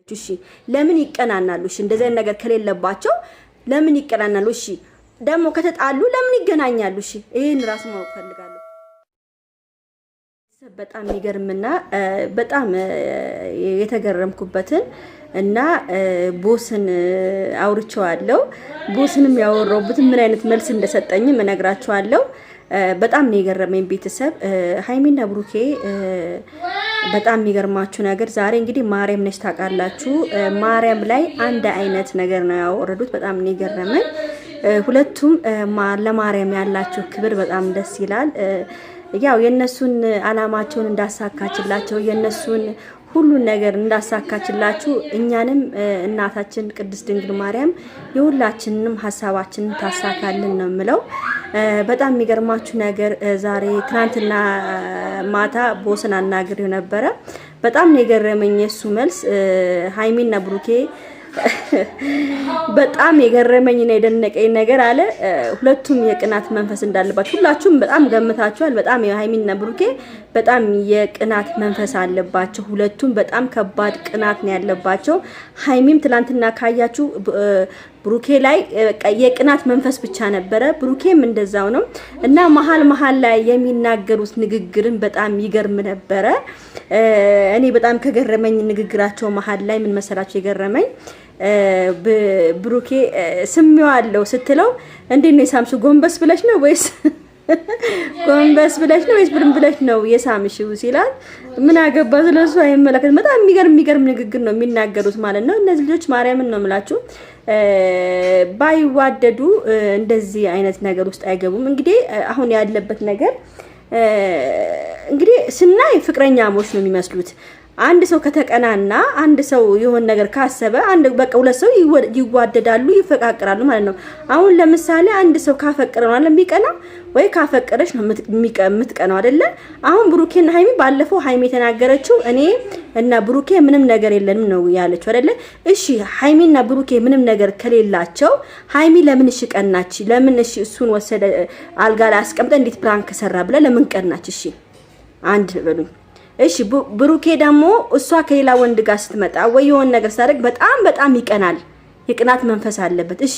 እሺ ለምን ይቀናናሉ? እሺ እንደዚህ ነገር ከሌለባቸው ለምን ይቀናናሉ? እሺ ደግሞ ከተጣሉ ለምን ይገናኛሉ? እሺ ይሄን ራስ ማወቅ ፈልጋለሁ። በጣም ይገርምና በጣም የተገረምኩበትን እና ቦስን አውርቼዋለሁ። ቦስንም ያወራውበት ምን አይነት መልስ እንደሰጠኝ እነግራችኋለሁ። በጣም ነው የገረመኝ ቤተሰብ ሃይሚና ብሩኬ። በጣም የሚገርማችሁ ነገር ዛሬ እንግዲህ ማርያም ነች ታውቃላችሁ። ማርያም ላይ አንድ አይነት ነገር ነው ያወረዱት። በጣም ነው የገረመኝ። ሁለቱም ለማርያም ያላቸው ክብር በጣም ደስ ይላል። ያው የነሱን አላማቸውን እንዳሳካችላቸው የነሱን ሁሉን ነገር እንዳሳካችላችሁ እኛንም እናታችን ቅድስት ድንግል ማርያም የሁላችንንም ሐሳባችንን ታሳካልን ነው የምለው። በጣም የሚገርማችሁ ነገር ዛሬ ትናንትና ማታ ቦስን አናግሬው ነበረ። በጣም ነው የገረመኝ የሱ መልስ። ሃይሚና ብሩኬ በጣም የገረመኝ እና የደነቀኝ ነገር አለ። ሁለቱም የቅናት መንፈስ እንዳለባቸው ሁላችሁም በጣም ገምታችኋል። በጣም የሃይሚና ብሩኬ በጣም የቅናት መንፈስ አለባቸው። ሁለቱም በጣም ከባድ ቅናት ነው ያለባቸው። ሃይሚም ትላንትና ካያችሁ ብሩኬ ላይ የቅናት መንፈስ ብቻ ነበረ፣ ብሩኬም እንደዛው ነው እና መሀል ላይ የሚናገሩት ንግግርን በጣም ይገርም ነበረ። እኔ በጣም ከገረመኝ ንግግራቸው መሀል ላይ ምን መሰላችሁ የገረመኝ? ብሩኬ ስሚዋለው ስትለው እንዴት ነው የሳምሽ? ጎንበስ ብለሽ ነው ወይስ ጎንበስ ብለሽ ነው ወይስ ብርን ብለሽ ነው የሳምሽው ሲላል ምን አገባ ስለሱ አይመለከትም። በጣም የሚገርም ንግግር ነው የሚናገሩት ማለት ነው። እነዚህ ልጆች ማርያምን ነው የምላችሁ ባይዋደዱ እንደዚህ አይነት ነገር ውስጥ አይገቡም። እንግዲህ አሁን ያለበት ነገር እንግዲህ ስናይ ፍቅረኛሞች ነው የሚመስሉት። አንድ ሰው ከተቀናና አንድ ሰው የሆነ ነገር ካሰበ አንድ በቃ ሁለት ሰው ይዋደዳሉ፣ ይፈቃቀራሉ ማለት ነው። አሁን ለምሳሌ አንድ ሰው ካፈቀረው አይደል የሚቀና ወይ ካፈቀረሽ ነው የምትቀናው አይደለ? አሁን ብሩኬና ሃይሚ ባለፈው ሃይሚ የተናገረችው እኔ እና ብሩኬ ምንም ነገር የለንም ነው ያለችው አይደለ? እሺ ሃይሚና ብሩኬ ምንም ነገር ከሌላቸው ሃይሚ ለምን እሺ ቀናች? ለምን እሺ እሱን ወሰደ አልጋ ላይ አስቀምጠ እንዴት ፕራንክ ሰራ ብለ ለምን ቀናች? እሺ አንድ በሉኝ። እሺ ብሩኬ ደግሞ እሷ ከሌላ ወንድ ጋር ስትመጣ ወይ የሆነ ነገር ሳደርግ በጣም ይቀናል። የቅናት መንፈስ አለበት። እሺ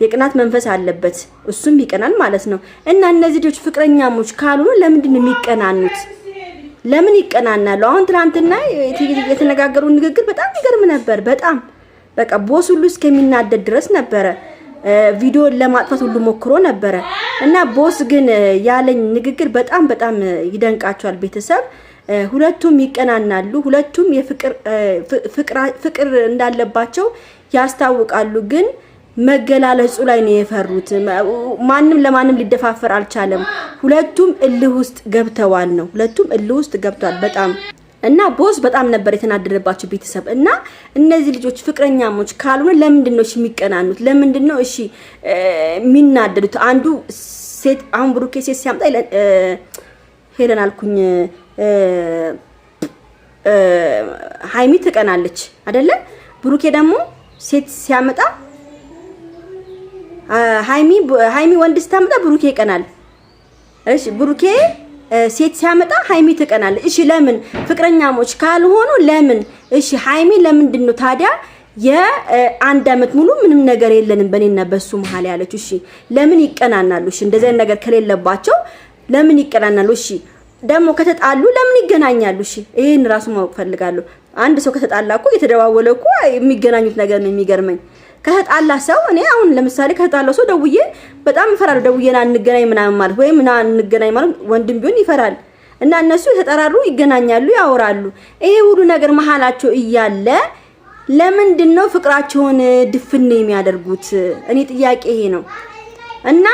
የቅናት መንፈስ አለበት፣ እሱም ይቀናል ማለት ነው። እና እነዚህ ልጆች ፍቅረኛሞች ካልሆኑ ለምንድን ነው የሚቀናኑት? ለምን ይቀናናሉ? አሁን ትናንትና የተነጋገሩ ንግግር በጣም ይገርም ነበር። በጣም በቃ ቦስ ሁሉ እስከሚናደድ ድረስ ነበረ። ቪዲዮ ለማጥፋት ሁሉ ሞክሮ ነበረ እና ቦስ ግን ያለኝ ንግግር በጣም ይደንቃቸዋል ቤተሰብ። ሁለቱም ይቀናናሉ። ሁለቱም ፍቅር እንዳለባቸው ያስታውቃሉ። ግን መገላለጹ ላይ ነው የፈሩት። ማንም ለማንም ሊደፋፈር አልቻለም። ሁለቱም እልህ ውስጥ ገብተዋል ነው። ሁለቱም እልህ ውስጥ ገብቷል በጣም እና ቦስ በጣም ነበር የተናደረባቸው ቤተሰብ። እና እነዚህ ልጆች ፍቅረኛሞች ካልሆነ ለምንድን ነው እሺ የሚቀናኑት? ለምንድን ነው እሺ የሚናደዱት? አንዱ ሴት አሁን ብሩኬ ሴት ሲያምጣ ሄለን አልኩኝ ሃይሚ ትቀናለች አይደለ? ብሩኬ ደግሞ ሴት ሲያመጣ ሃይሚ ወንድ ስታመጣ ብሩኬ ይቀናል። እሺ ብሩኬ ሴት ሲያመጣ ሃይሚ ትቀናለች። እሺ ለምን ፍቅረኛሞች ካልሆኑ ለምን? እሺ ሃይሚ ለምንድን ነው ታዲያ የአንድ አመት ሙሉ ምንም ነገር የለንም በኔና በሱ መሃል ያለችው? እሺ ለምን ይቀናናሉ? እሺ እንደዚህ አይነት ነገር ከሌለባቸው ለምን ይቀናናሉ? እሺ ደግሞ ከተጣሉ ለምን ይገናኛሉ? እሺ ይሄን ራሱ ማወቅ ፈልጋለሁ። አንድ ሰው ከተጣላ እኮ የተደዋወለ እኮ የሚገናኙት ነገር ነው የሚገርመኝ። ከተጣላ ሰው እኔ አሁን ለምሳሌ ከተጣላ ሰው ደውዬ በጣም ይፈራል። ደውዬና እንገናኝ ምናምን ማለት ወይ ምናምን እንገናኝ ማለት ወንድም ቢሆን ይፈራል። እና እነሱ የተጠራሩ ይገናኛሉ፣ ያወራሉ። ይሄ ሁሉ ነገር መሃላቸው እያለ ለምንድን ነው ፍቅራቸውን ድፍን የሚያደርጉት? እኔ ጥያቄ ይሄ ነው። እና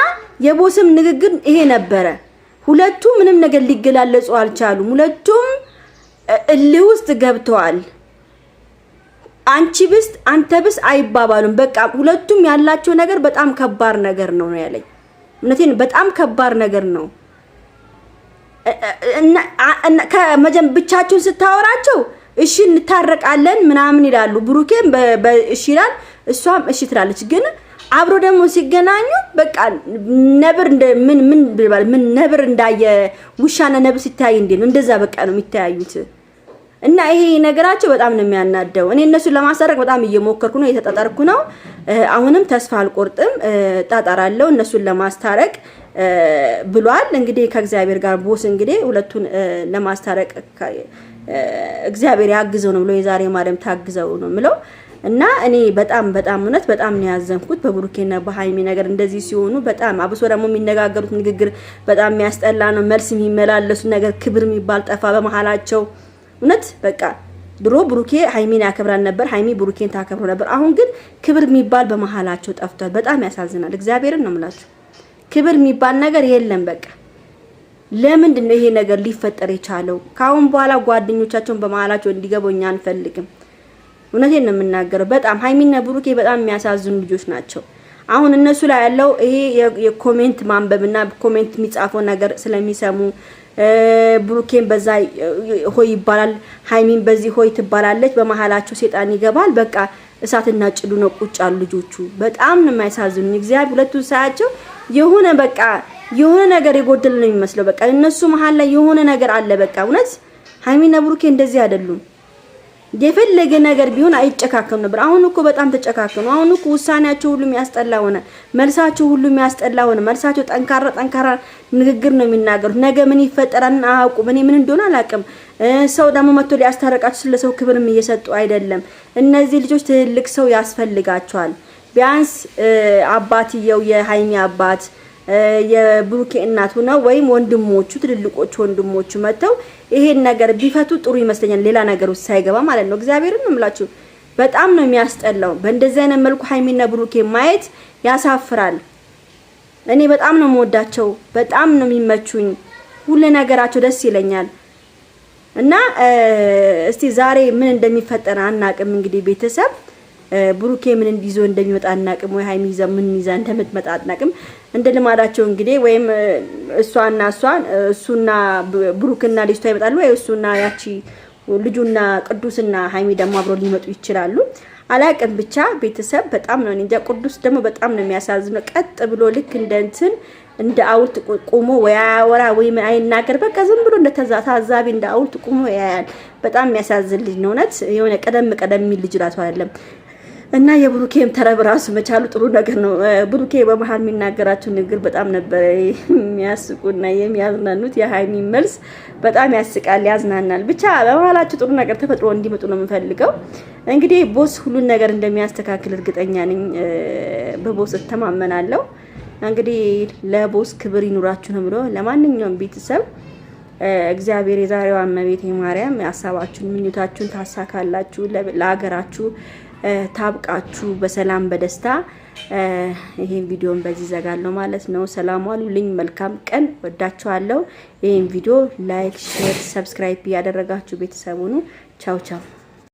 የቦስም ንግግር ይሄ ነበረ። ሁለቱም ምንም ነገር ሊገላለጹ አልቻሉም። ሁለቱም እልህ ውስጥ ገብተዋል። አንቺ ብስ አንተ ብስ አይባባሉም። በቃ ሁለቱም ያላቸው ነገር በጣም ከባድ ነገር ነው ያለኝ። እነቴን በጣም ከባድ ነገር ነው። ከመጀመ ብቻቸውን ስታወራቸው እሺ እንታረቃለን ምናምን ይላሉ። ብሩኬም እሺ ይላል፣ እሷም እሺ ትላለች። ግን አብሮ ደግሞ ሲገናኙ በቃ ነብር እንደ ምን ነብር እንዳየ ውሻና ነብር ሲታይ እንዴ ነው እንደዛ በቃ ነው የሚታያዩት። እና ይሄ ነገራቸው በጣም ነው የሚያናደው። እኔ እነሱን ለማሳረቅ በጣም እየሞከርኩ ነው፣ እየተጣጣርኩ ነው። አሁንም ተስፋ አልቆርጥም፣ ጣጣራለሁ እነሱን ለማስታረቅ ብሏል። እንግዲህ ከእግዚአብሔር ጋር ቦስ እንግዲህ ሁለቱን ለማስታረቅ እግዚአብሔር ያግዘው ነው ብሎ የዛሬ ማርያም ታግዘው ነው ምለው። እና እኔ በጣም እውነት በጣም ነው ያዘንኩት በብሩኬና በሃይሚ ነገር እንደዚህ ሲሆኑ። በጣም አብሶ ደግሞ የሚነጋገሩት ንግግር በጣም የሚያስጠላ ነው። መልስ የሚመላለሱ ነገር ክብር የሚባል ጠፋ በመሃላቸው። እውነት በቃ ድሮ ብሩኬ ሃይሚን ያከብራል ነበር፣ ሃይሚ ብሩኬን ታከብሮ ነበር። አሁን ግን ክብር የሚባል በመሃላቸው ጠፍቷል። በጣም ያሳዝናል። እግዚአብሔርን ነው የምላችሁ፣ ክብር የሚባል ነገር የለም። በቃ ለምንድን ነው ይሄ ነገር ሊፈጠር የቻለው? ካሁን በኋላ ጓደኞቻቸውን በመሃላቸው እንዲገቡ እኛ አንፈልግም። እውነቴን ነው የምናገረው። በጣም ሃይሚና ብሩኬ በጣም የሚያሳዝኑ ልጆች ናቸው። አሁን እነሱ ላይ ያለው ይሄ የኮሜንት ማንበብና ኮሜንት የሚጻፈው ነገር ስለሚሰሙ ብሩኬን በዛ ሆይ ይባላል፣ ሃይሚን በዚህ ሆይ ትባላለች፣ በመሃላቸው ሴጣን ይገባል። በቃ እሳትና ጭዱ ነው ቁጭ ያሉ ልጆቹ። በጣም ነው የማይሳዝኑ። እግዚአብሔር ሁለቱን ሳያቸው የሆነ በቃ የሆነ ነገር የጎደለ ነው የሚመስለው። በቃ እነሱ መሃል ላይ የሆነ ነገር አለ። በቃ እውነት ሃይሚና ብሩኬ እንደዚህ አይደሉም። የፈለገ ነገር ቢሆን አይጨካከኑ ነበር። አሁን እኮ በጣም ተጨካከኑ። አሁን እኮ ውሳኔያቸው ሁሉ የሚያስጠላ ሆነ፣ መልሳቸው ሁሉ የሚያስጠላ ሆነ። መልሳቸው ጠንካራ ንግግር ነው የሚናገሩት። ነገ ምን ይፈጠራል አያውቁም። እኔ ምን እንደሆነ አላውቅም። ሰው ደግሞ መጥቶ ሊያስታረቃቸው ስለሰው ክብርም እየሰጡ አይደለም። እነዚህ ልጆች ትልቅ ሰው ያስፈልጋቸዋል። ቢያንስ አባትየው የሃይሚ አባት የብሩኬ እናቱ ነው ወይም ወንድሞቹ ትልልቆቹ ወንድሞቹ መተው ይሄን ነገር ቢፈቱ ጥሩ ይመስለኛል። ሌላ ነገር ውስጥ ሳይገባ ማለት ነው። እግዚአብሔርን ነው የምላችሁ። በጣም ነው የሚያስጠላው። በእንደዚህ አይነት መልኩ ሃይሚና ብሩኬ ማየት ያሳፍራል። እኔ በጣም ነው የምወዳቸው፣ በጣም ነው የሚመቹኝ። ሁሉ ነገራቸው ደስ ይለኛል። እና እስቲ ዛሬ ምን እንደሚፈጠር አናቅም። እንግዲህ ቤተሰብ ብሩኬ ምን እንዲዞ እንደሚመጣ አናቅም፣ ወይ ሃይሚ ምን ይዛ እንደምትመጣ አናቅም። እንደ ልማዳቸው እንግዲህ ወይም እሱና ብሩክና ልጅቷ ይመጣሉ፣ ወይ እሱና ያቺ ልጁና ቅዱስና ሃይሚ ደግሞ አብረው ሊመጡ ይችላሉ። አላቅም ብቻ ቤተሰብ በጣም ነው እንጃ። ቅዱስ ደግሞ በጣም ነው የሚያሳዝነው። ቀጥ ብሎ ልክ እንደ አውልት ቆሞ ወይ አወራ ወይ ምን አይናገር። በቃ ዝም ብሎ ታዛቢ እንደ አውልት ቆሞ ያያል። በጣም የሚያሳዝን ልጅ ነው እውነት። የሆነ ቀደም የሚል ልጅ ራሱ አይደለም። እና የብሩኬም ተረብ ራሱ መቻሉ ጥሩ ነገር ነው። ብሩኬ በመሃል የሚናገራቸው ንግግር በጣም ነበር የሚያስቁና የሚያዝናኑት። የሃይሚ መልስ በጣም ያስቃል፣ ያዝናናል። ብቻ በመሃላቸው ጥሩ ነገር ተፈጥሮ እንዲመጡ ነው የምፈልገው። እንግዲህ ቦስ ሁሉን ነገር እንደሚያስተካክል እርግጠኛ ነኝ። በቦስ እተማመናለሁ። እንግዲህ ለቦስ ክብር ይኑራችሁ ነው ብሎ ለማንኛውም ቤተሰብ እግዚአብሔር የዛሬዋ እመቤቴ ማርያም ሀሳባችሁን ምኞታችሁን ታሳካላችሁ፣ ለሀገራችሁ ታብቃችሁ በሰላም በደስታ። ይሄን ቪዲዮን በዚህ ዘጋለሁ ማለት ነው። ሰላም ዋሉልኝ። መልካም ቀን። ወዳችኋለሁ። ይሄን ቪዲዮ ላይክ፣ ሼር፣ ሰብስክራይብ ያደረጋችሁ ቤተሰቡኑ ቻው ቻው።